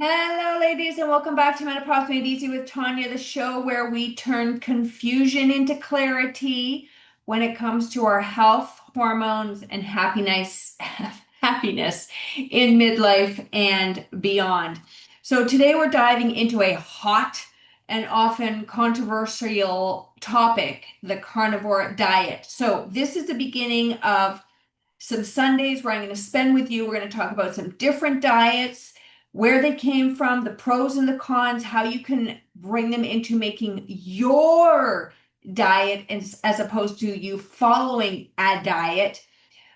Hello, ladies, and welcome back to Menopause Made Easy with Tanya, the show where we turn confusion into clarity when it comes to our health, hormones, and happiness, happiness in midlife and beyond. So today we're diving into a hot and often controversial topic, the carnivore diet. So this is the beginning of some Sundays where I'm going to spend with you. We're going to talk about some different diets, where they came from, the pros and the cons, how you can bring them into making your diet as opposed to you following a diet.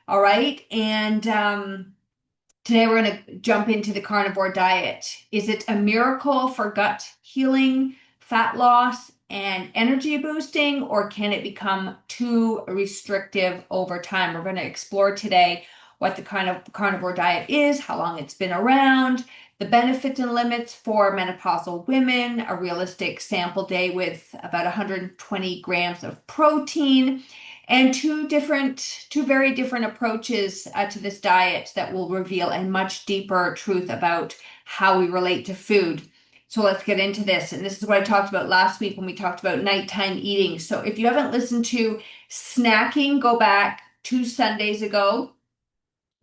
All right. And today we're going to jump into the carnivore diet. Is it a miracle for gut healing, fat loss, and energy boosting, or can it become too restrictive over time? We're going to explore today what the kind of carnivore diet is, how long it's been around, the benefits and limits for menopausal women, a realistic sample day with about 120 grams of protein, and two very different approaches to this diet that will reveal a much deeper truth about how we relate to food. So let's get into this. And this is what I talked about last week when we talked about nighttime eating. So if you haven't listened to snacking, go back 2 Sundays ago,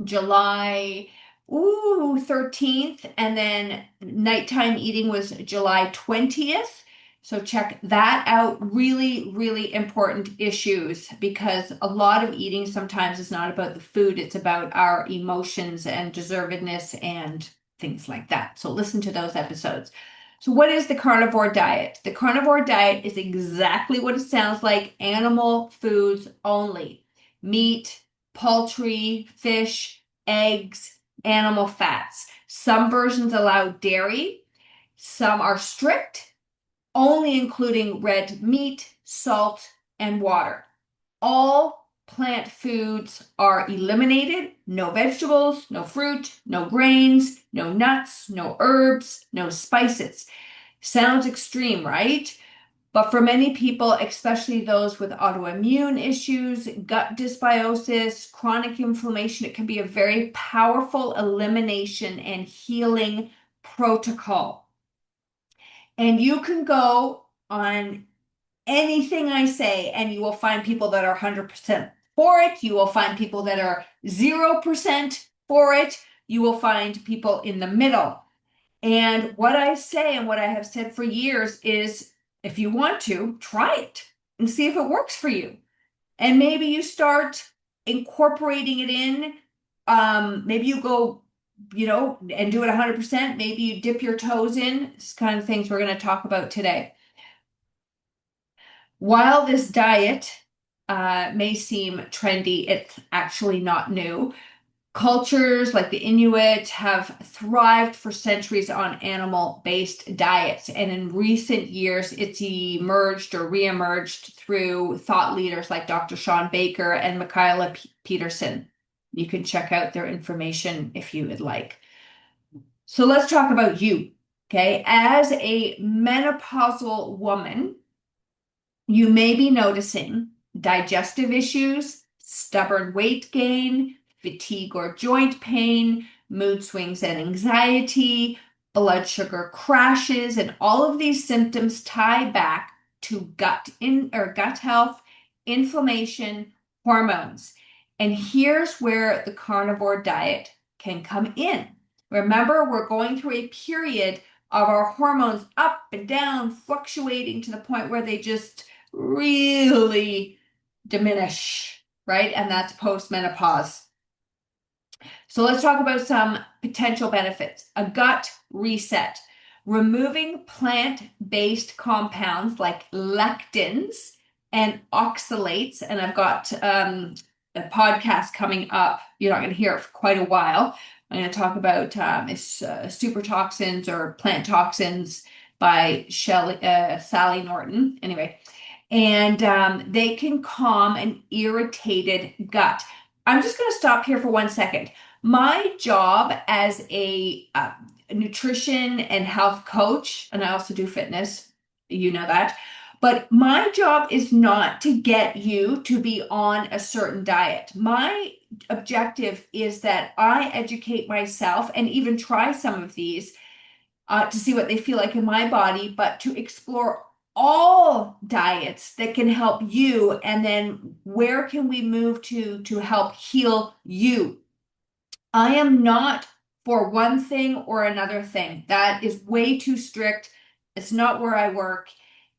July 13th, and then nighttime eating was July 20th. So check that out. Really, really important issues because a lot of eating sometimes is not about the food, it's about our emotions and deservedness and things like that. So listen to those episodes. So what is the carnivore diet? The carnivore diet is exactly what it sounds like, animal foods only. Meat, poultry, fish, eggs, animal fats. Some versions allow dairy, some are strict, only including red meat, salt, and water. All plant foods are eliminated. No vegetables, no fruit, no grains, no nuts, no herbs, no spices. Sounds extreme, right? But for many people, especially those with autoimmune issues, gut dysbiosis, chronic inflammation, it can be a very powerful elimination and healing protocol. And you can go on anything I say, and you will find people that are 100% for it. You will find people that are 0% for it. You will find people in the middle. And what I say and what I have said for years is if you want to, try it and see if it works for you. And maybe you start incorporating it in. Maybe you go, and do it 100%. Maybe you dip your toes in. It's kind of things we're going to talk about today. While this diet may seem trendy, it's actually not new. Cultures like the Inuit have thrived for centuries on animal-based diets, and in recent years, it's emerged or reemerged through thought leaders like Dr. Sean Baker and Michaela Peterson. You can check out their information if you would like. So let's talk about you, okay? As a menopausal woman, you may be noticing digestive issues, stubborn weight gain, fatigue or joint pain, mood swings and anxiety, blood sugar crashes, and all of these symptoms tie back to gut health, inflammation, hormones. And here's where the carnivore diet can come in. Remember, we're going through a period of our hormones up and down, fluctuating to the point where they just really diminish, right? And that's post-menopause. So let's talk about some potential benefits. A gut reset. Removing plant-based compounds like lectins and oxalates. And I've got a podcast coming up. You're not going to hear it for quite a while. I'm going to talk about super toxins or plant toxins by Sally Norton. Anyway, and they can calm an irritated gut. I'm just going to stop here for 1 second. My job as a nutrition and health coach, and I also do fitness, you know that, but my job is not to get you to be on a certain diet. My objective is that I educate myself and even try some of these to see what they feel like in my body, but to explore all diets that can help you. And then where can we move to help heal you? I am not for one thing or another thing. That is way too strict. It's not where I work.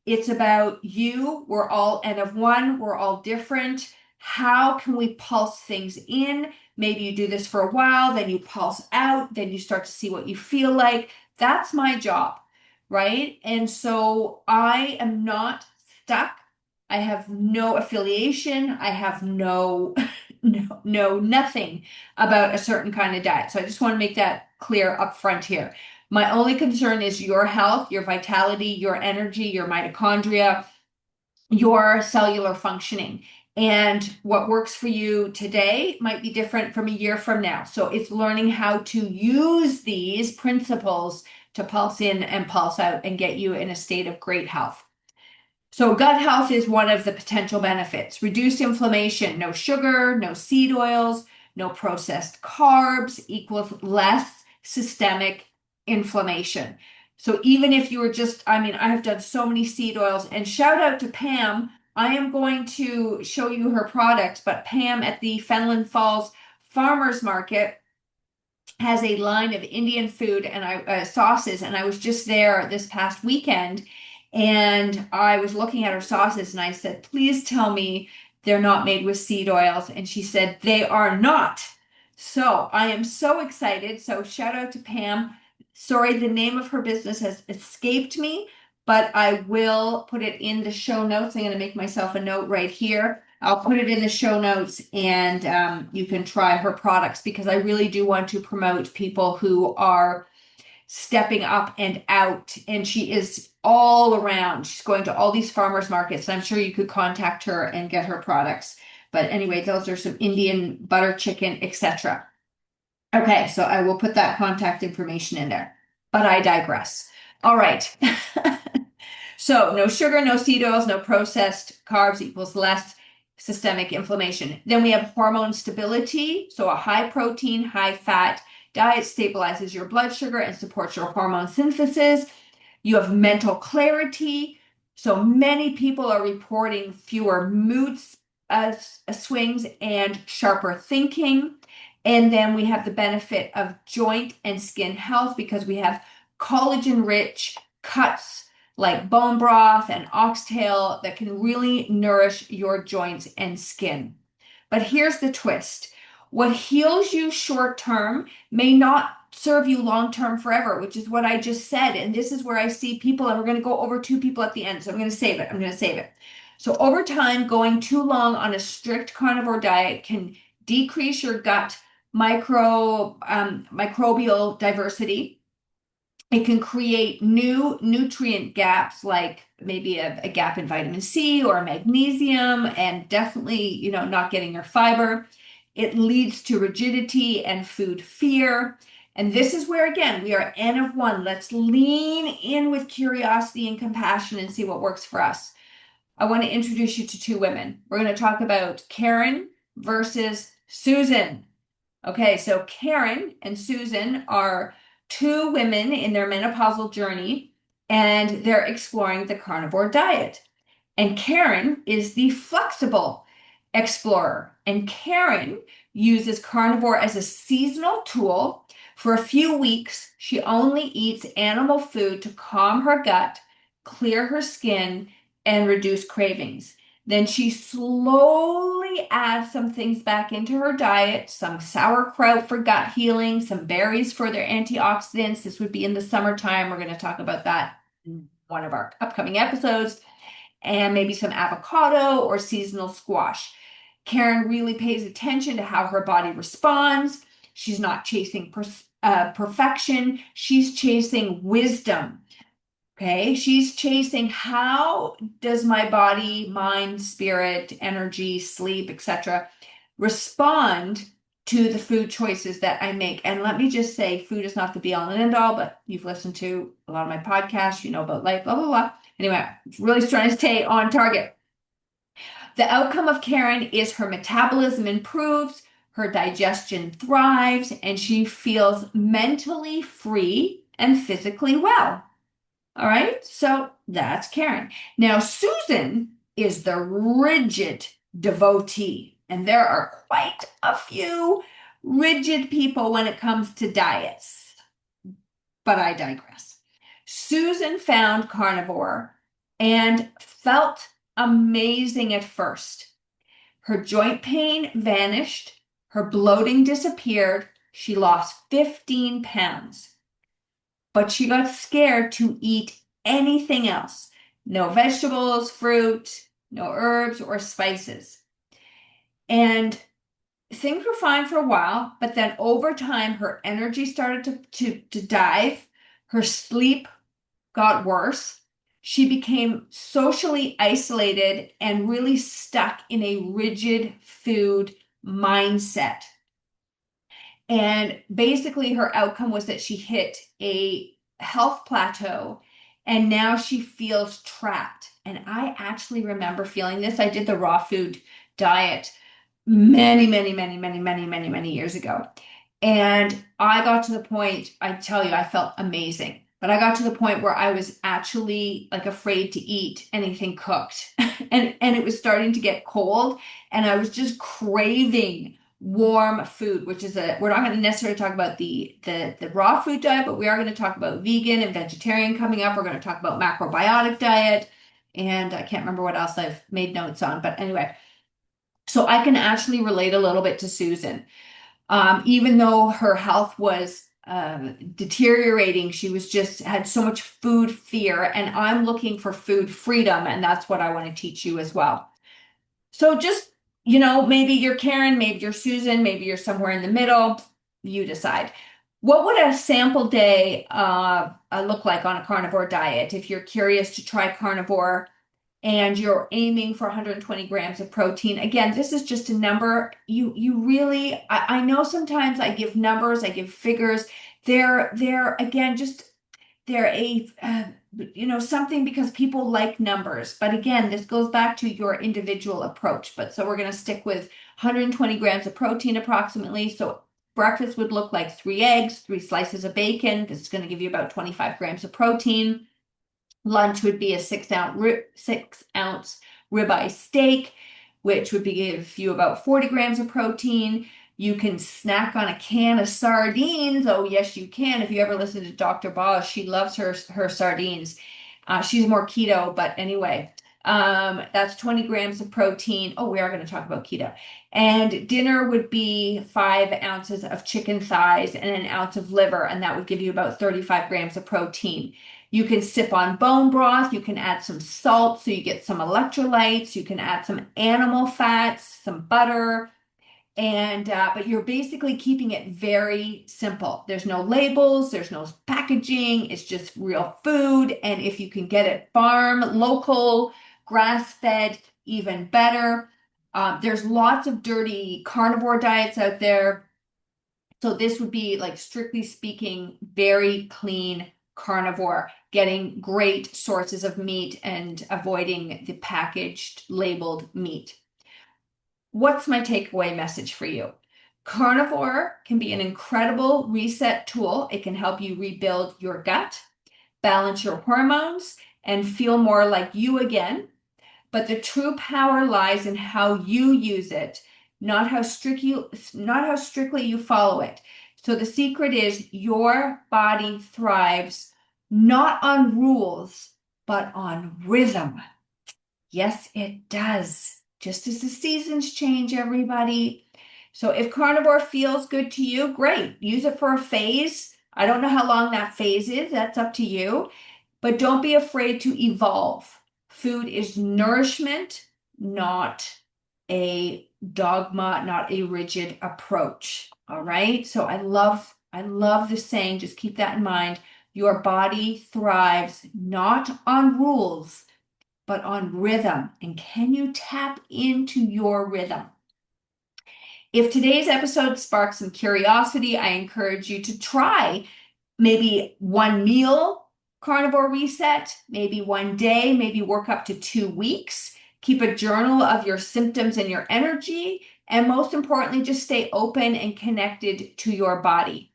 It's about you. We're all N of one. We're all different. How can we pulse things in? Maybe you do this for a while, then you pulse out, then you start to see what you feel like. That's my job, right? And so I am not stuck. I have no affiliation. I have no, no, nothing about a certain kind of diet. So I just want to make that clear up front here. My only concern is your health, your vitality, your energy, your mitochondria, your cellular functioning. And what works for you today might be different from a year from now. So it's learning how to use these principles to pulse in and pulse out and get you in a state of great health. So gut health is one of the potential benefits. Reduced inflammation, no sugar, no seed oils, no processed carbs equals less systemic inflammation. So even if you were just, I mean, I have done so many seed oils, and shout out to Pam. I am going to show you her products, but Pam at the Fenland Falls Farmers Market has a line of Indian food and sauces, and I was just there this past weekend, and I was looking at her sauces, and I said, "Please tell me they're not made with seed oils." And she said, "They are not." So I am so excited. So shout out to Pam. Sorry, the name of her business has escaped me, but I will put it in the show notes. I'm going to make myself a note right here. I'll put it in the show notes, and you can try her products, because I really do want to promote people who are stepping up and out. And she is all around. She's going to all these farmers markets. And I'm sure you could contact her and get her products. But anyway, those are some Indian butter chicken, etc. Okay, so I will put that contact information in there. But I digress. All right. So no sugar, no seed oils, no processed carbs equals less systemic inflammation. Then we have hormone stability. So a high protein, high fat diet stabilizes your blood sugar and supports your hormone synthesis. You have mental clarity. So many people are reporting fewer mood swings and sharper thinking. And then we have the benefit of joint and skin health, because we have collagen-rich cuts like bone broth and oxtail that can really nourish your joints and skin. But here's the twist. What heals you short term may not serve you long term forever, which is what I just said. And this is where I see people, and we're going to go over two people at the end. So I'm going to save it. I'm going to save it. So over time, going too long on a strict carnivore diet can decrease your gut microbial diversity. It can create new nutrient gaps, like maybe a gap in vitamin C or magnesium, and definitely, not getting your fiber. It leads to rigidity and food fear. And this is where, again, we are N of one. Let's lean in with curiosity and compassion and see what works for us. I want to introduce you to two women. We're going to talk about Karen versus Susan. Okay, so Karen and Susan are two women in their menopausal journey, and they're exploring the carnivore diet. And Karen is the flexible explorer. And Karen uses carnivore as a seasonal tool. For a few weeks, she only eats animal food to calm her gut, clear her skin, and reduce cravings. Then she slowly adds some things back into her diet, some sauerkraut for gut healing, some berries for their antioxidants. This would be in the summertime. We're going to talk about that in one of our upcoming episodes. And maybe some avocado or seasonal squash. Karen really pays attention to how her body responds. She's not chasing perfection. She's chasing wisdom. Okay, she's chasing, how does my body, mind, spirit, energy, sleep, etc., respond to the food choices that I make. And let me just say, food is not the be all and end all, but you've listened to a lot of my podcasts, you know about life, blah, blah, blah. Anyway, really trying to stay on target. The outcome of Karen is her metabolism improves, her digestion thrives, and she feels mentally free and physically well. All right, so that's Karen. Now, Susan is the rigid devotee, and there are quite a few rigid people when it comes to diets, but I digress. Susan found carnivore and felt amazing at first. Her joint pain vanished, her bloating disappeared, she lost 15 pounds. But she got scared to eat anything else. No vegetables, fruit, no herbs or spices. And things were fine for a while, but then over time, her energy started to dive. Her sleep got worse. She became socially isolated and really stuck in a rigid food mindset. And basically, her outcome was that she hit a health plateau and now she feels trapped. And I actually remember feeling this. I did the raw food diet many years ago. And I got to the point, I tell you, I felt amazing. But I got to the point where I was actually like afraid to eat anything cooked. And it was starting to get cold and I was just craving warm food, which is we're not going to necessarily talk about the raw food diet, but we are going to talk about vegan and vegetarian coming up. We're going to talk about macrobiotic diet, and I can't remember what else I've made notes on, but anyway, so I can actually relate a little bit to Susan. Even though her health was deteriorating, she was just had so much food fear, and I'm looking for food freedom, and that's what I want to teach you as well. So just, maybe you're Karen, maybe you're Susan, maybe you're somewhere in the middle. You decide. What would a sample day look like on a carnivore diet? If you're curious to try carnivore and you're aiming for 120 grams of protein, again, this is just a number. You really, I know sometimes I give numbers, I give figures. They're again just they're something because people like numbers. But again, this goes back to your individual approach. But so we're going to stick with 120 grams of protein approximately. So breakfast would look like 3 eggs, 3 slices of bacon. This is going to give you about 25 grams of protein. Lunch would be a 6-ounce ribeye steak, which would give you about 40 grams of protein. You can snack on a can of sardines. Oh, yes, you can. If you ever listen to Dr. Boz, she loves her sardines. She's more keto, but anyway, that's 20 grams of protein. Oh, we are going to talk about keto. And dinner would be 5 ounces of chicken thighs and an ounce of liver, and that would give you about 35 grams of protein. You can sip on bone broth. You can add some salt so you get some electrolytes. You can add some animal fats, some butter. And but you're basically keeping it very simple. There's no labels, there's no packaging, it's just real food. And if you can get it farm, local, grass-fed, even better. There's lots of dirty carnivore diets out there. So this would be, like, strictly speaking, very clean carnivore, getting great sources of meat and avoiding the packaged labeled meat. What's my takeaway message for you? Carnivore can be an incredible reset tool. It can help you rebuild your gut, balance your hormones, and feel more like you again. But the true power lies in how you use it, not how strictly you follow it. So the secret is your body thrives not on rules, but on rhythm. Yes, it does. Just as the seasons change, everybody. So if carnivore feels good to you, great. Use it for a phase. I don't know how long that phase is. That's up to you. But don't be afraid to evolve. Food is nourishment, not a dogma, not a rigid approach. All right? So I love this saying. Just keep that in mind. Your body thrives not on rules, but on rhythm. And can you tap into your rhythm? If today's episode sparks some curiosity, I encourage you to try maybe one meal carnivore reset, maybe one day, maybe work up to 2 weeks. Keep a journal of your symptoms and your energy. And most importantly, just stay open and connected to your body.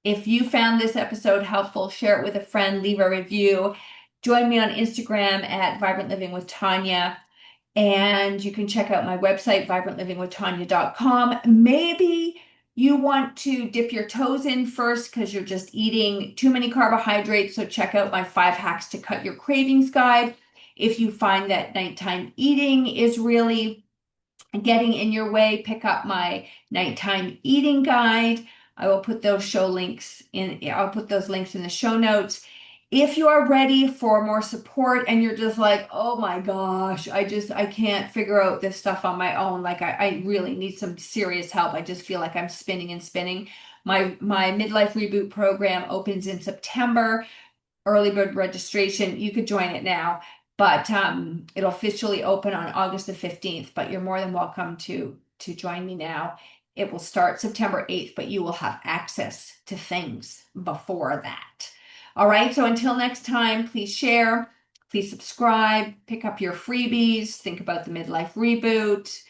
If you found this episode helpful, share it with a friend, leave a review. Join me on Instagram at Vibrant Living with Tanya. And you can check out my website, vibrantlivingwithtanya.com. Maybe you want to dip your toes in first because you're just eating too many carbohydrates. So check out my 5 hacks to cut your cravings guide. If you find that nighttime eating is really getting in your way, pick up my nighttime eating guide. I will put those I'll put those links in the show notes. If you are ready for more support and you're just like, oh my gosh, I can't figure out this stuff on my own. Like I really need some serious help. I just feel like I'm spinning and spinning. My midlife reboot program opens in September. Early bird registration. You could join it now, but it'll officially open on August the 15th. But you're more than welcome to join me now. It will start September 8th, but you will have access to things before that. All right, so until next time, please share, please subscribe, pick up your freebies, think about the midlife reboot.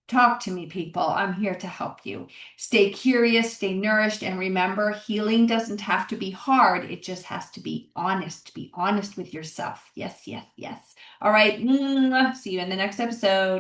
Talk to me, people. I'm here to help you. Stay curious, stay nourished, and remember, healing doesn't have to be hard. It just has to be honest. Be honest with yourself. Yes, yes, yes. All right. See you in the next episode.